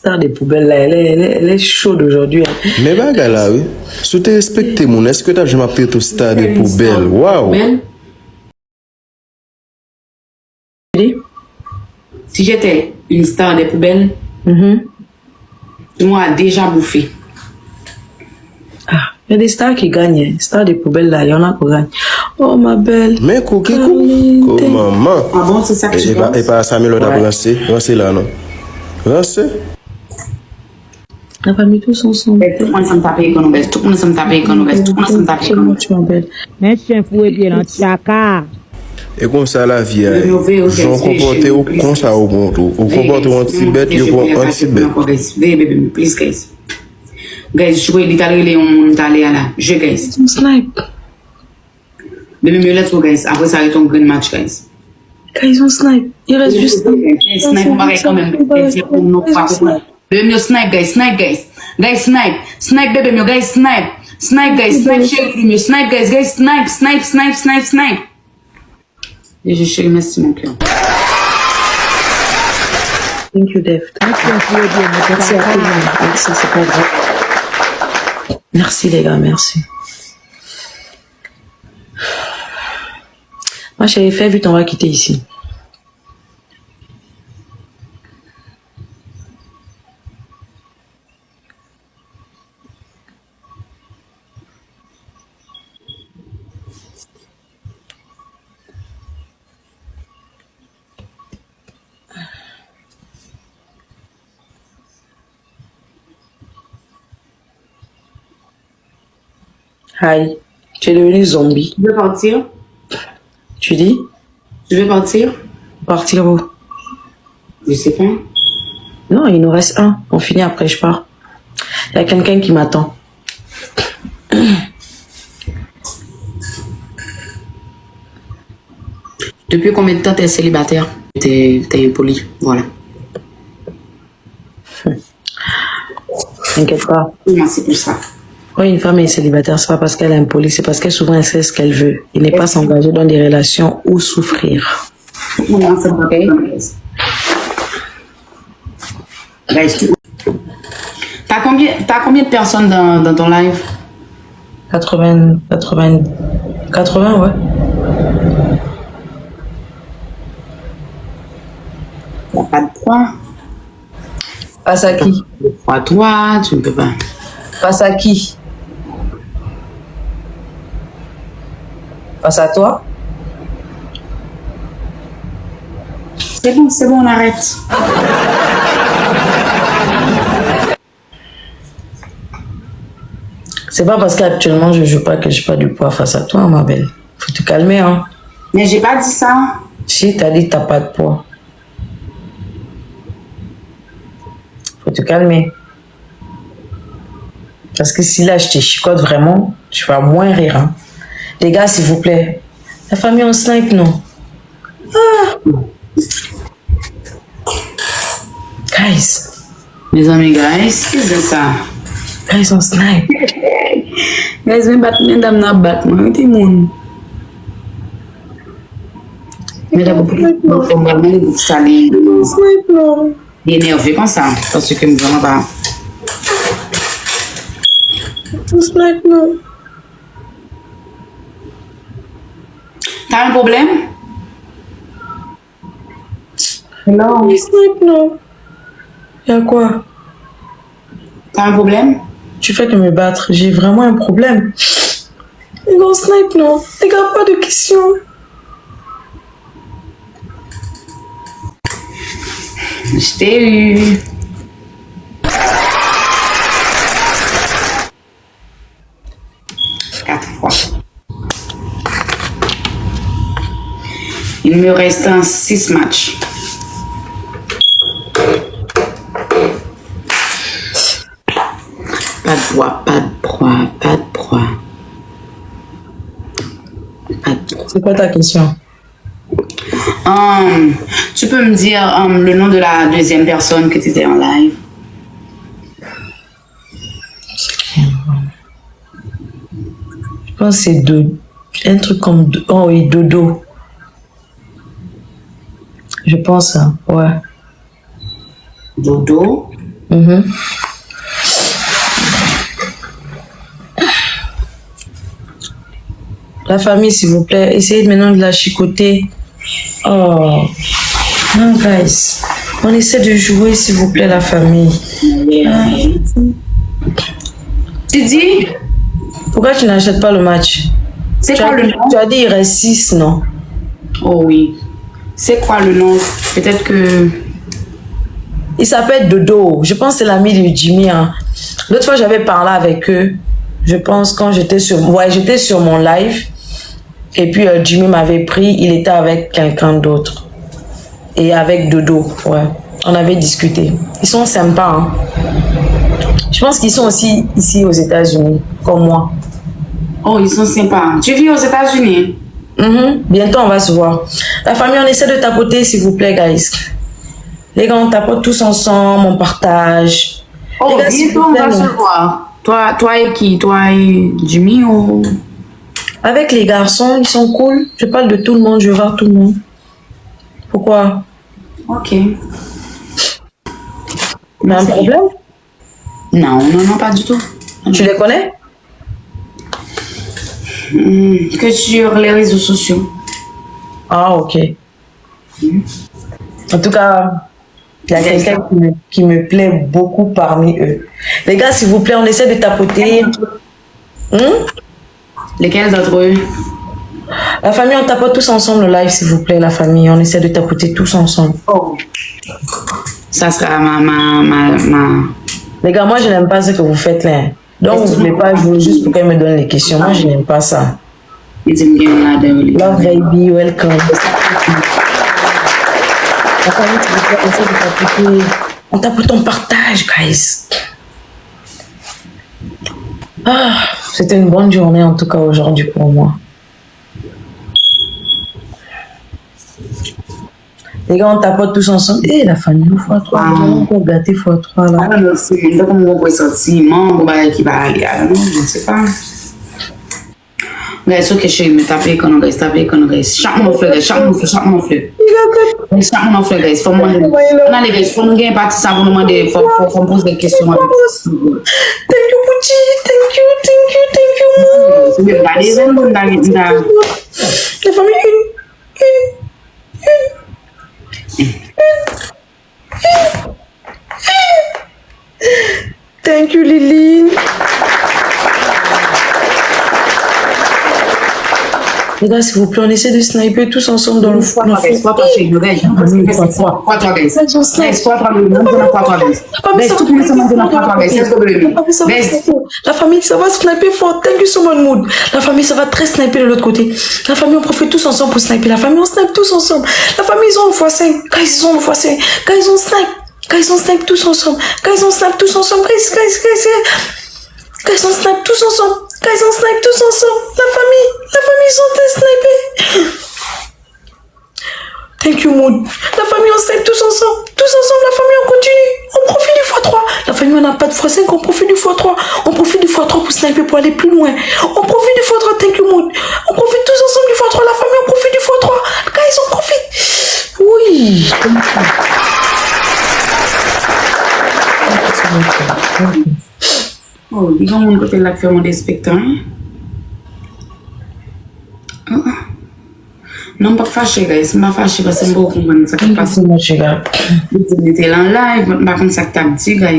star des poubelles là, elle est chaude aujourd'hui. Hein. Mais baga là, oui. Si tu respectes mon, est-ce que tu as jamais appelé tout star des poubelles? Waouh! Si j'étais une star des poubelles, tu m'as déjà bouffé. Ah, il y a des stars qui gagnent. Stars des poubelles là, il y en a qui gagnent. Oh ma belle. Mais quoi, maman. Ah bon, c'est ça que tu penses? Et pas Samuel, on a lancé là, non? Lancé? On n'a pas mis tous ensemble. Tout le monde s'en tape économique. Tout le monde s'en tape économique. Tout le monde s'en tape économique. Ma belle. Mais chien fouet bien dans chaka. Et comme ça la vie, j'en comporte comme ça au monde. Au comporte anti-bête, yo anti-bête. Please, guys. Guys, je vais l'Italie, on est allé là. Je, guys. Snipe. Baby, let's go, guys. Après ça, il y a un grand match, guys. Guys, on snipe. Il reste juste. Snipe, on va quand même. Baby, snipe, guys. Snipe, guys. Guys, snipe. Snipe, baby, guys, snipe. Snipe, guys. Snipe, chérie. Snipe, guys. Guys, snipe. Snipe, snipe, snipe, snipe. Et je chérie, merci mon cœur. Thank you, Dave. Merci à tout le monde. Merci, c'est pas grave. Merci les gars, merci. Moi, j'avais fait, vite, on va quitter ici. Hi, tu es devenu zombie. Tu veux partir? Tu dis? Tu veux partir? Partir où? Je sais pas. Non, il nous reste un. On finit après, je pars. Il y a quelqu'un qui m'attend. Depuis combien de temps t'es célibataire? T'es impoli, voilà. T'inquiète pas. Non, c'est plus ça. Quand une femme est célibataire, c'est pas parce qu'elle est impolie, c'est parce qu'elle souvent elle sait ce qu'elle veut. Il n'est pas s'engager dans des relations ou souffrir. Non, c'est pas okay. T'as combien de personnes dans ton live? 80, ouais. T'as pas de poids. Face à qui? À toi, tu ne peux pas. Face à qui? Face à toi? C'est bon, on arrête. C'est pas parce qu'actuellement je joue pas que j'ai pas du poids face à toi, ma belle. Faut te calmer, hein. Mais j'ai pas dit ça. Si, t'as dit que t'as pas de poids. Faut te calmer. Parce que si là je te chicote vraiment, tu vas moins rire, hein. Les gars, s'il vous plaît. La famille, on snipe, non? Ah. Guys. Mes amis, guys, qu'est-ce que c'est ça? Guys, on snipe. Guys, mais Batman, n'a Batman, t'es mon. Mais d'abord, pour moi, vous salez. On snipe, non? Énervé comme ça, parce que nous allons pas. On snipe, non? T'as un problème? Non. On snipe, non? Y'a quoi? T'as un problème? Tu fais que me battre. J'ai vraiment un problème. Les gars, on snipe, non? Les gars, pas de questions. Je t'ai eu. Quatre fois. Il me reste 6 matchs. Pas de proie, pas de proie, pas de proie. Pas de proie. C'est quoi ta question? Tu peux me dire le nom de la deuxième personne que tu étais en live? Je pense que c'est un truc comme... Oh oui, Dodo. Je pense, hein. Ouais. Dodo? Mhm. La famille, s'il vous plaît, essayez maintenant de la chicoter. Oh, non, guys. On essaie de jouer, s'il vous plaît, la famille. Tu dis? Pourquoi tu n'achètes pas le match? C'est quoi le nom? Tu as dit il reste 6, non? Oh oui. C'est quoi le nom? Peut-être que... Il s'appelle Dodo. Je pense que c'est l'ami de Jimmy. Hein. L'autre fois, j'avais parlé avec eux. Je pense quand j'étais sur... Ouais, j'étais sur mon live. Et puis, Jimmy m'avait pris. Il était avec quelqu'un d'autre. Et avec Dodo. Ouais. On avait discuté. Ils sont sympas. Hein. Je pense qu'ils sont aussi ici aux États-Unis, comme moi. Oh, ils sont sympas. Tu vis aux États-Unis? Bientôt, on va se voir. La famille, on essaie de tapoter, s'il vous plaît, guys. Les gars, on tapote tous ensemble, on partage. Oh, les gars, bientôt, on va se voir. Toi et qui? Toi et Jimmy ou... Avec les garçons, ils sont cool. Je parle de tout le monde, je vais voir tout le monde. Pourquoi? Ok. Mais un problème? Non, pas du tout. Tu les connais? Que sur les réseaux sociaux. Ah, ok. En tout cas, il y a quelqu'un qui me plaît beaucoup parmi eux. Les gars, s'il vous plaît, on essaie de tapoter. Lesquels d'entre eux? La famille, on tapote tous ensemble le live, s'il vous plaît, la famille. On essaie de tapoter tous ensemble. Oh. Ça sera Les gars, moi, je n'aime pas ce que vous faites là. Donc, vous ne voulez pas jouer juste pour qu'elle me donne les questions. Moi, je n'aime pas ça. Love baby, welcome. La famille, s'il vous plaît, on essaie de tapoter. On tapote, on partage, guys. Ah, c'était une bonne journée, en tout cas, aujourd'hui pour moi. Les gars, on tapote tous ensemble. Eh, la famille, x3. On va encore gâter x3 là. Ah non, c'est là comme on peut sortir, on va qui va aller. Non, je ne sais pas. Guys, ok, je vais taper quand on guys, chaque mon frère, guys. Chaque mon frère, guys. Faut demander. On a les guys, faut nous gagner partie ça pour nous demander, faut poser des questions. Thank you, Pucci. Thank you. C'est bien, La famille, Thank you, Liline. Les gars, s'il vous plaît, on essaie de sniper tous ensemble dans le fond. La famille, ça va sniper fort. Thank you so much, Mood. La famille, ça va très sniper de l'autre côté. La famille, on profite tous ensemble pour sniper. La famille, on snipe tous ensemble. La famille, ils ont le x5. Guys, ils ont le x5. Guys, on snipe. Guys, on snipe tous ensemble. Guys, on snipe tous ensemble. Guys, on snipe tous ensemble. Guys, on snipe tous ensemble. La famille, ils sont tous snipés. Thank you, Mood. La famille, on snipe tous ensemble. Tous ensemble, la famille, on continue. On profite du x3. La famille, on n'a pas de x5, on profite du x3. On profite du x3 pour sniper, pour aller plus loin. On profite du x3, thank you, Mood. On profite tous ensemble du x3. La famille, on profite du x3. Guys, on profite. Oui. Oh, dis donc, mon côté là, faire mon spectacle. Non, pas fâché, guys. Je suis fâché parce que je ne comprends pas ce qui se passe. Je suis en live, je ne comprends pas ce que tu dit, guys.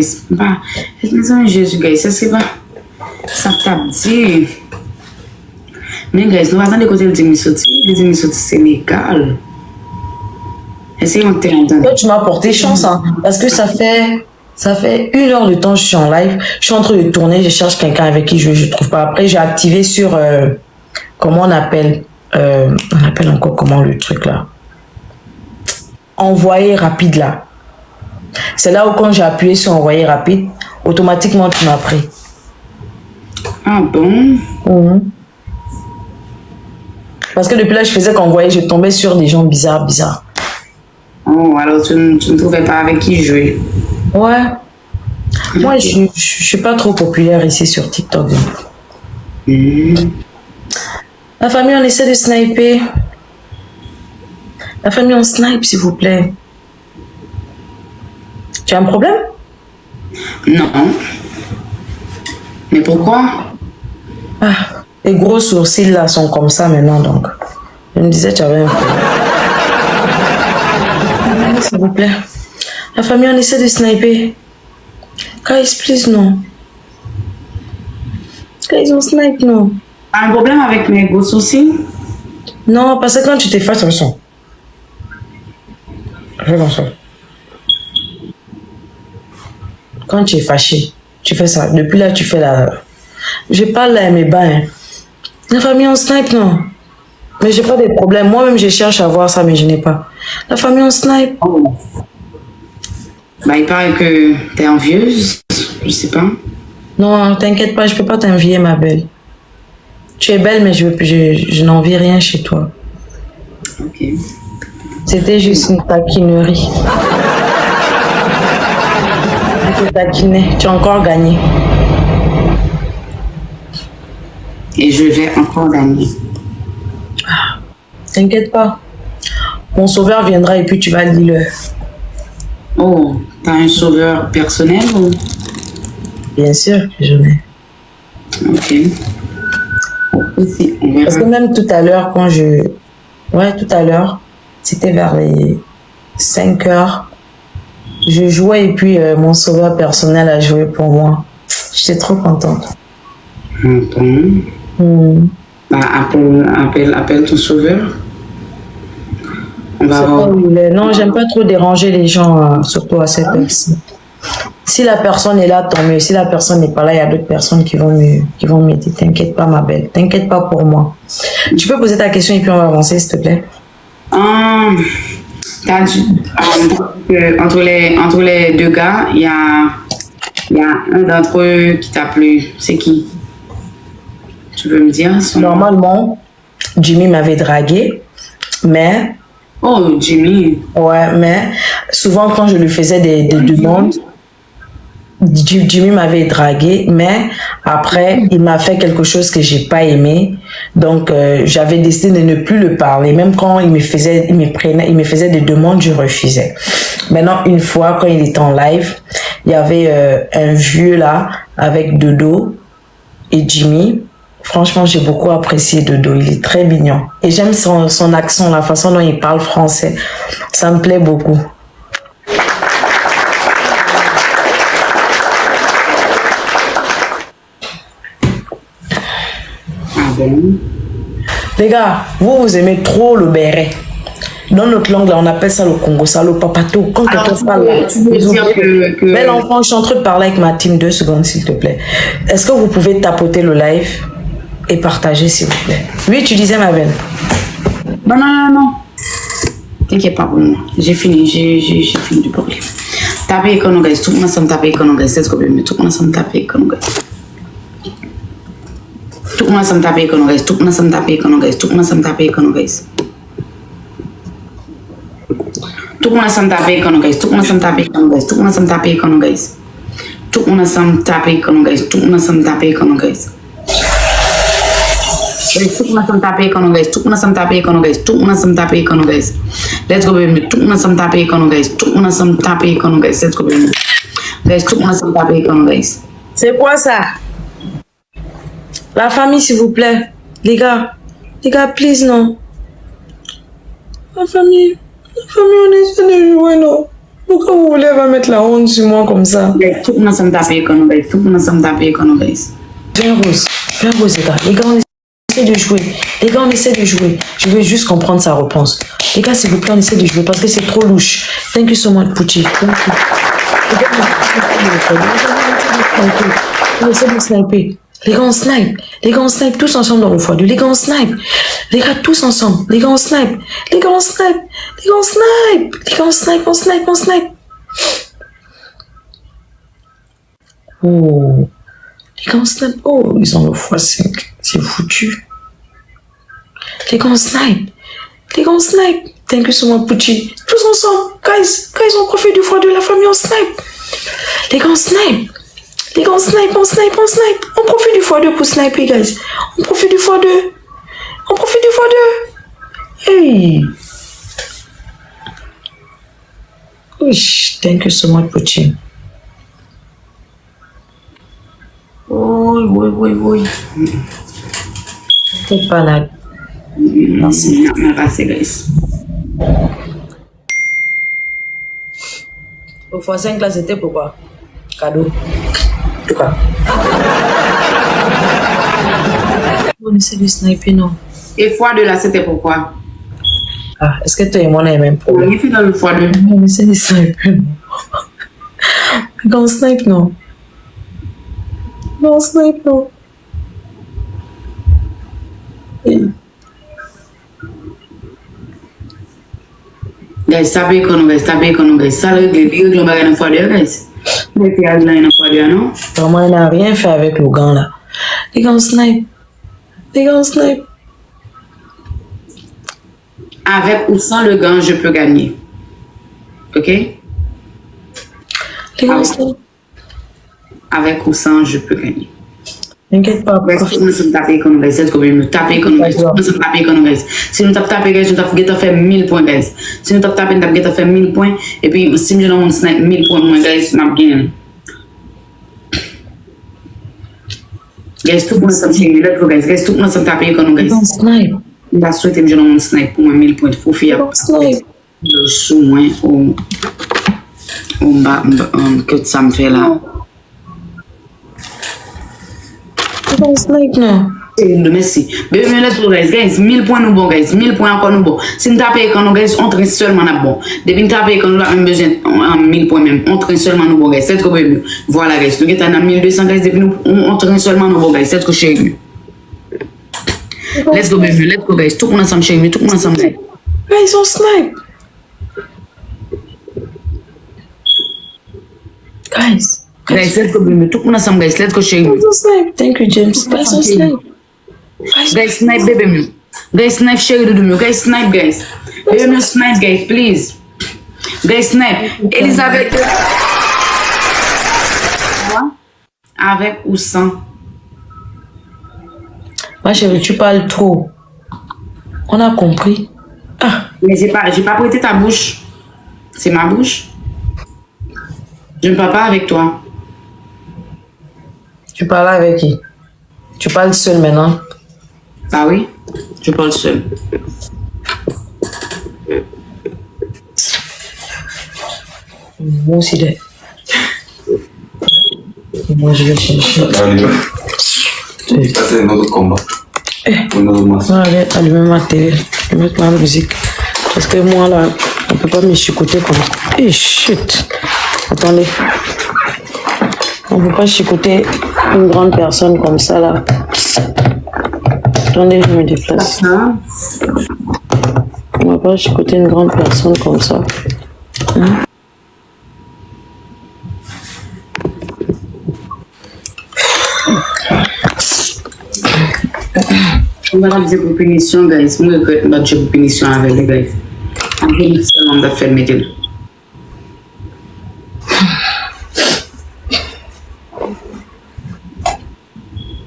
Est-ce que Jésus, guys, c'est pas ça que tu dit. Mais, guys, nous allons côté de Dimisoti. Les Dimisoti, c'est légal. Essayez de t'entendre. Toi, tu m'as porté chance, hein, parce que ça fait 1 heure de temps que je suis en live. Je suis en train de tourner, je cherche quelqu'un avec qui je trouve pas. Après, j'ai activé sur... comment on appelle encore comment le truc là? Envoyer rapide là. C'est là où quand j'ai appuyé sur envoyer rapide, automatiquement tu m'as pris. Ah bon? Parce que depuis là, je faisais qu'envoyer, je tombais sur des gens bizarres. Oh, alors tu ne trouvais pas avec qui jouer? Ouais. Moi, je suis pas trop populaire ici sur TikTok. La famille, on essaie de sniper. La famille, on snipe, s'il vous plaît. Tu as un problème? Non. Mais pourquoi? Ah, les gros sourcils là sont comme ça maintenant, donc. Je me disais, tu avais un problème. S'il vous plaît. La famille, on essaie de sniper. Guys, please, non. Guys, on snipe, non. T'as un problème avec mes gros sourcils? Non, parce que quand tu t'effaces, ça sent. Fais comme ça. Quand tu es fâché, tu fais ça. Depuis là, tu fais la... Je parle là, mes bains. La famille, on snipe, non. Mais j'ai pas de problème. Moi-même, je cherche à voir ça, mais je n'ai pas. La famille, on snipe. Oh. Bah, il paraît que t'es envieuse. Je sais pas. Non, t'inquiète pas, je peux pas t'envier, ma belle. Tu es belle, mais je n'envie rien chez toi. Ok. C'était juste une taquinerie. Je t'ai taquiné. Tu as encore gagné. Et je vais encore gagner. T'inquiète pas. Mon sauveur viendra et puis tu vas le. Oh, t'as un sauveur personnel ou? Bien sûr que j'en ai. Ok. Aussi, on verra. Parce que même tout à l'heure, quand je... Ouais, tout à l'heure, c'était vers les 5 heures. Je jouais et puis mon sauveur personnel a joué pour moi. J'étais trop contente. Bah, appelle ton sauveur. On va voir. Non, j'aime pas trop déranger les gens, surtout à cette heure-ci. Si la personne est là, tant mieux. Si la personne n'est pas là, il y a d'autres personnes qui vont m'aider. T'inquiète pas, ma belle. T'inquiète pas pour moi. Tu peux poser ta question et puis on va avancer, s'il te plaît. T'as dit, entre les deux gars, il y a un d'entre eux qui t'a plu. C'est qui? Tu veux me dire son nom? Normalement, Jimmy m'avait dragué, mais... Oh, Jimmy. Ouais, mais souvent quand je lui faisais des demandes, Jimmy m'avait dragué, mais après, il m'a fait quelque chose que j'ai pas aimé. Donc, j'avais décidé de ne plus le parler. Même quand il me faisait des demandes, je refusais. Maintenant, une fois, quand il était en live, il y avait un vieux là, avec Dodo et Jimmy. Franchement, j'ai beaucoup apprécié Dodo. Il est très mignon. Et j'aime son accent, la façon dont il parle français. Ça me plaît beaucoup. Les gars, vous aimez trop le béret. Dans notre langue, là, on appelle ça le Congo, ça le papato. Quand quelqu'un parle, tu veux dire que... Belle enfant, je suis en train de parler avec ma team. 2 secondes, s'il te plaît. Est-ce que vous pouvez tapoter le live et partager, s'il vous plaît? Oui, tu disais, ma belle. Non. T'inquiète pas pour moi. J'ai fini du problème. Tapez icono, guys. Tout le monde ensemble taper icono, guys. Let's go, baby. Tout le monde ensemble taper icono, guys. Tout le monde ensemble taper icono, guys. Tout le monde ensemble taper icono, guys. Tout le monde ensemble taper icono, guys. Tout le monde ensemble taper icono, guys. Tout le monde ensemble taper icono, guys. Tout le monde ensemble taper icono, guys. Tout le monde ensemble taper icono, guys. Tout le monde ensemble taper icono, guys. Tout le monde ensemble taper icono, guys. Tout le monde ensemble taper icono, guys. Tout le monde ensemble taper icono, guys. Let's go, baby. Tout le monde ensemble taper icono, guys. Tout le monde ensemble taper icono, guys. Let's go, baby. Guys, tout le monde ensemble taper icono, guys. C'est quoi ça? La famille, s'il vous plaît. Les gars, please, non. La famille, on essaie de jouer, non. Pourquoi vous voulez va mettre la honte sur moi comme ça? Tout le monde ensemble taper icono, guys. Tout le monde ensemble taper icono, guys. Viens rose, les gars. Les gars, on essaie de jouer. Les gars, on essaie de jouer. Je veux juste comprendre sa réponse. Les gars, s'il vous plaît, on essaie de jouer parce que c'est trop louche. Thank you so much, Pucci. Thank you. On essaie de sniper. Les gars, on snipe tous ensemble dans le x2. Les gars, on snipe. Les gars, tous ensemble. Les gars, on snipe. Les gars, on snipe. Les gars, on snipe. Les gars, on snipe, on snipe. Oh. Les gars, on snipe. Oh, ils ont le x5. C'est foutu. Les gars, on snipe. Les gars, on snipe. Thank you so much, Pucci. Tous ensemble. Guys, on profite du x2. La famille, on snipe. Les gars, on snipe. Les gars, on snipe. On profite du x2 pour sniper, guys. On profite du x2. Hey. Wesh, thank you so much, Pucci. Oui. T'es pas là. Merci. Merci, guys. Au x5 là, c'était pourquoi? Cadeau. En tout cas. On essaie de sniper, non? Et x2 là, c'était pourquoi? Ah, est-ce que toi et moi on a les mêmes problèmes? On est fait dans le x2. On essaie de sniper, non? Quand on snipe, non? Non, on snipe, non? Guys, tapez qu'on guys. Ça règle le bagage dans x2, guys. Mais tu as là dans x2, non? Vraiment, il n'a rien fait avec le gant là. Les gars, on snipe. Avec ou sans le gant, je peux gagner. Ok? Les gars, on snipe. Avec ou sans, je peux gagner. T'inquiète pas. Si nous sommes tapés comme guys, c'est ce que nous taper comme guys. Nous sommes tapés comme guys. Si nous tapons guys, nous tapons fait 1000 points guys. Si nous tapons nous tapons fait 1000 points et puis si nous avons snipe 1000 points moins guys, m'a gagné. Guys, tout le monde sommes chez let's go guys. Guys, tout le monde sommes tapés comme guys. On snipe. La souhaite que je n'ai snipe pour moi 1000 points pour faire. On snipe. Le sous moins au bas que ça me fait là. On snipe, non? Merci. Mais let's go guys, 1000 points nous bon guys, 1000 points encore nous bon. Si nous tapons quand nous guys, on traîne seulement nous bon. Depuis nous tapons quand nous avons besoin en 1000 points même, on traîne seulement nous bon guys. C'est ce que mieux. Voilà guys, nous avons 1200 guys depuis nous on traîne seulement nous bon guys. C'est ce que chez nous. Let's go guys, tout le monde ensemble chez nous, tout le monde ensemble. Guys, on snipe. Guys, let's go baby, tout le monde ensemble guys, let's go chez nous. on snipe. Thank you, James. Guys, on snipe. Guys, snipe baby mieux. Guys, snipe chérie de mieux. Guys, snipe guys. Baby mieux snipe guys, please. Guys, snipe. Elisabeth. Avec ou sans? Ma chérie, tu parles trop. On a compris. Ah. Mais j'ai pas prêté ta bouche. C'est ma bouche. Je ne parle pas avec toi. Tu parles avec qui? Tu parles seul maintenant? Ah oui, je parle seul. Moi aussi, là. Moi, je vais chercher. Ça, c'est un autre combat. Un autre match. On va allumer ma télé. Je vais mettre ma musique. Parce que moi, là, on peut pas me chicoter comme ça. Eh, shit. Attendez. On peut pas chicoter une grande personne comme ça, là. Attendez, je me déplace. On va pas chicoter une grande personne comme ça. Hein? On va faire des punitions, guys. Moi, je vais faire des punitions avec les guys. On va faire le métier.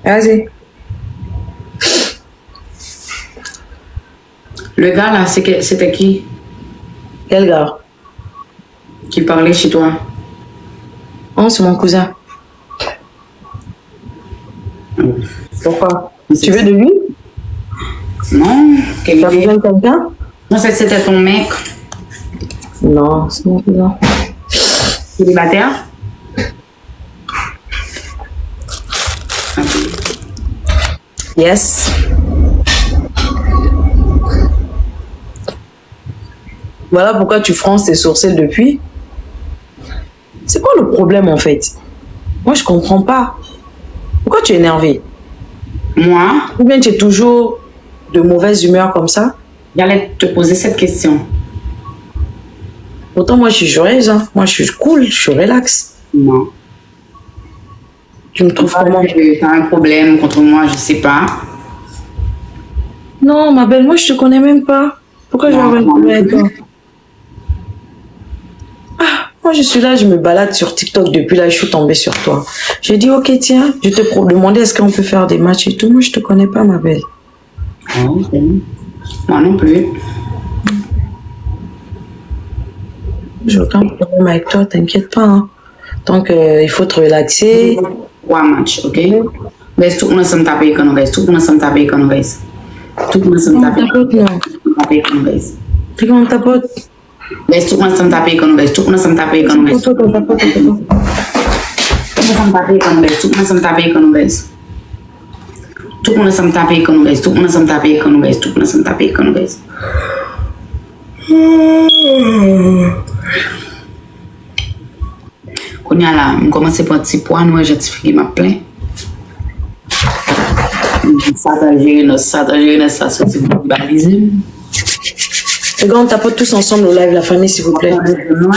Vas-y. Le gars là, c'était qui? Quel gars? Qui parlait chez toi? Oh, c'est mon cousin. Pourquoi? Tu veux de lui? Non, Tu as besoin de quelqu'un? Non, c'était ton mec. Non, c'est mon cousin. Célibataire? Yes. Voilà pourquoi tu fronces tes sourcils depuis. C'est quoi le problème en fait? Moi je comprends pas. Pourquoi tu es énervé? Moi? Ou bien tu es toujours de mauvaise humeur comme ça? J'allais te poser cette question. Pourtant moi je suis joyeuse, hein. Moi je suis cool, je suis relax. Non. Tu me trouves comment? Tu as un problème contre moi, je sais pas. Non ma belle, moi je te connais même pas. Pourquoi je vais avoir un problème avec toi? Ah, moi je suis là, je me balade sur TikTok depuis là, je suis tombée sur toi. J'ai dit ok tiens, je te demandais est-ce qu'on peut faire des matchs et tout. Moi je te connais pas ma belle. Oh, okay. Moi non plus. J'ai aucun problème avec toi, t'inquiète pas. Hein. Donc il faut te relaxer. Ouais, 3 matchs, ok? Guys, tout le monde ensemble taper écran, guys. Tout le monde ensemble taper écran, guys. Tout le monde ensemble taper écran, guys. C'est comment ta pote? Guys, tout le monde ensemble taper écran, guys. Tout le monde ensemble taper écran, guys. Tout le monde ensemble taper écran, guys. Tout le monde ensemble taper écran, guys. Tout le monde ensemble taper écran, guys. Tout le monde ensemble taper écran, guys. Tout le monde ensemble taper écran, guys. Quand là, on commence par un petit point, nous j'ai fait ma plainte. Ça t'a géré, ça c'est balisé. Les gars, on tapote tous ensemble au live, la famille, s'il vous plaît. Tout le monde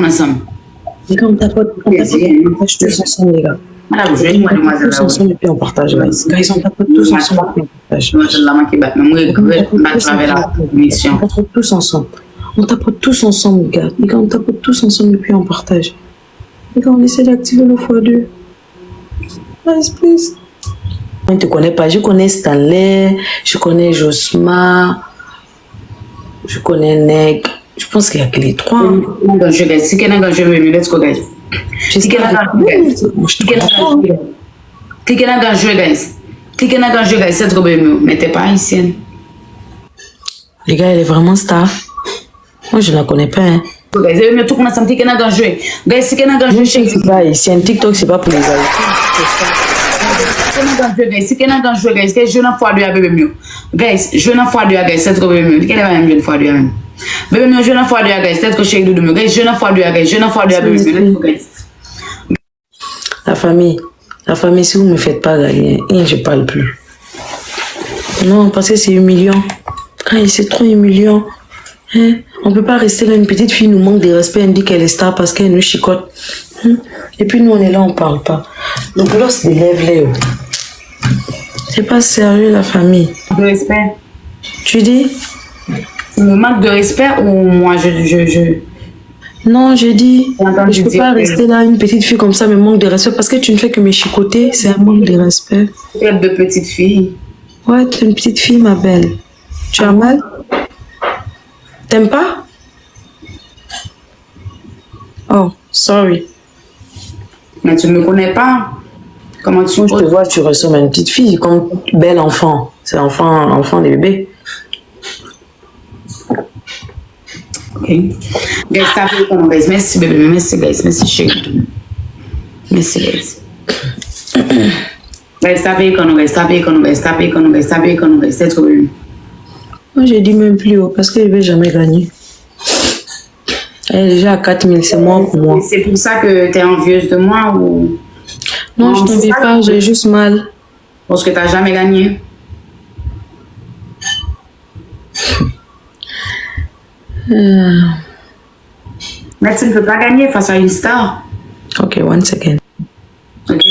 ensemble. Les gars, on tapote tous ensemble, les gars. Madame, je vais mademoiselle. Tous ensemble et puis on partage, guys. Guys, on tapote tous ensemble et puis on partage. On tapote tous ensemble. On tapote tous ensemble, les gars. Les gars, on tapote tous ensemble et puis on partage. Les gars, on essaie d'activer le x2. Guys, please. Je ne te connais pas. Je connais Stanley, je connais Josma, je connais Neg. Je pense qu'il n'y a que les 3. Si quelqu'un a joué, let's go, guys. Si quelqu'un a joué, guys, c'est trop bien. Mais t'es pas haïtienne. Les gars, elle est vraiment star. Moi, je ne la connais pas. Hein. Guys, tout le monde ensemble, si quelqu'un a joué. Guys, si quelqu'un a joué, je ne suis pas haïtienne. TikTok, c'est pas pour les haïtiens. Si quelqu'un a joué, guys, je n'en fois 2 à bébé mieux. Guys, je n'en fois 2 à guys, c'est trop bébé mieux. Quelle est la même jeune fois 2 à même? Bébé mieux, je n'en fois 2 à guys, c'est trop chéri de mieux. Guys, je n'en fois 2 à guys, je n'en fois 2 à bébé mieux. La famille, si vous ne me faites pas gagner, je ne parle plus. Non, parce que c'est humiliant. C'est trop humiliant. Hein? On ne peut pas rester là, une petite fille nous manque de respect, elle dit qu'elle est star parce qu'elle nous chicote. Et puis nous, on est là, on ne parle pas. Donc là, c'est des lèvres. C'est pas sérieux, la famille. De respect. Tu dis? Le manque de respect ou moi, je... Non, je dis, je peux pas rester là, une petite fille comme ça, me manque de respect, parce que tu ne fais que me chicoter, c'est un manque de respect. Quelle de petite fille? Ouais, tu es une petite fille, ma belle. Tu as mal? T'aimes pas? Oh, sorry. Mais tu ne me connais pas. Comment tu... Moi, je te vois, tu ressembles à une petite fille, comme belle enfant. C'est enfant des bébés. Ok. Guys, tapez comme guys. Merci bébé, merci guys, merci chérie. Merci guys. Guys, tapez comme guys, tapez comme guys, tapez comme guys, tapez comme guys, c'est trop bien. Moi, j'ai dit même plus haut parce qu'elle ne veut jamais gagner. Elle est déjà à 4000, c'est moi pour moi. C'est pour ça que tu es envieuse de moi ou... Non, je t'envie pas, j'ai juste mal. Parce que tu n'as jamais gagné. Mais tu ne peux pas gagner face à une star. Ok, one second. Ok.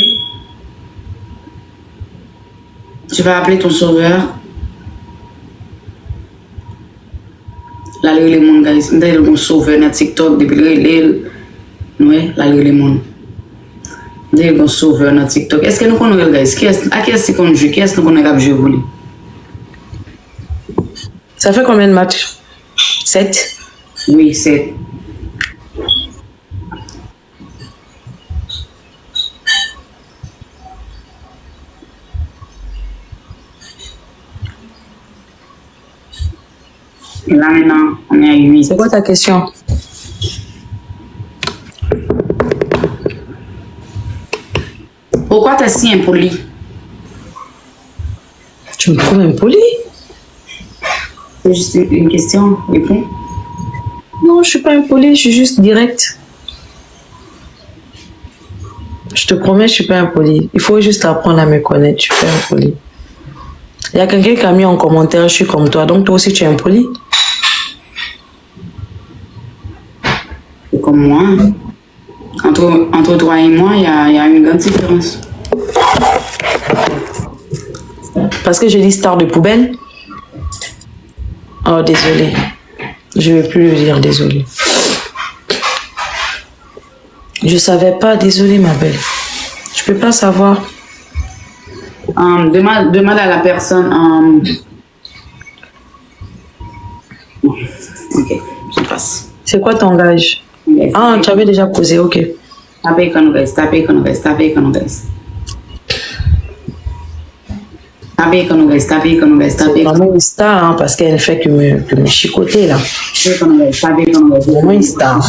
Tu vas appeler ton sauveur. La lire les mondes, guys. Je suis mon sauveur dans TikTok depuis le ouais, la lire les mondes. Je suis mon sauveur dans TikTok. Est-ce que nous connaissons, guys? À qui est-ce qu'on joue? Qui est-ce qu'on a joué pour lui? Ça fait combien de matchs? 7? Oui, 7. Et là maintenant, on est à 8. C'est quoi ta question? Pourquoi tu es si impoli? Tu me trouves impoli? C'est juste une question, réponds. Non, je suis pas impoli, je suis juste direct. Je te promets, je suis pas impoli. Il faut juste apprendre à me connaître, je suis pas impoli. Il y a quelqu'un qui a mis en commentaire, je suis comme toi, donc toi aussi tu es impoli. C'est comme moi. Entre toi et moi, il y a une grande différence. Parce que je dis star de poubelle. Oh, désolé. Je ne vais plus le dire, désolé. Je savais pas, désolé ma belle. Je peux pas savoir. Demande à la personne. Ok, je passe. C'est quoi ton gage? Ah, tu avais déjà posé, ok. Tapez quand nous, guys. Tapez quand nous, guys. Tapez quand nous, guys. Tapez quand nous, guys. Tapez quand nous, guys. C'est vraiment une star, hein, parce qu'elle ne fait que me chicoter, là. Tapez quand nous, guys. Tapez quand nous, guys. Vraiment une star.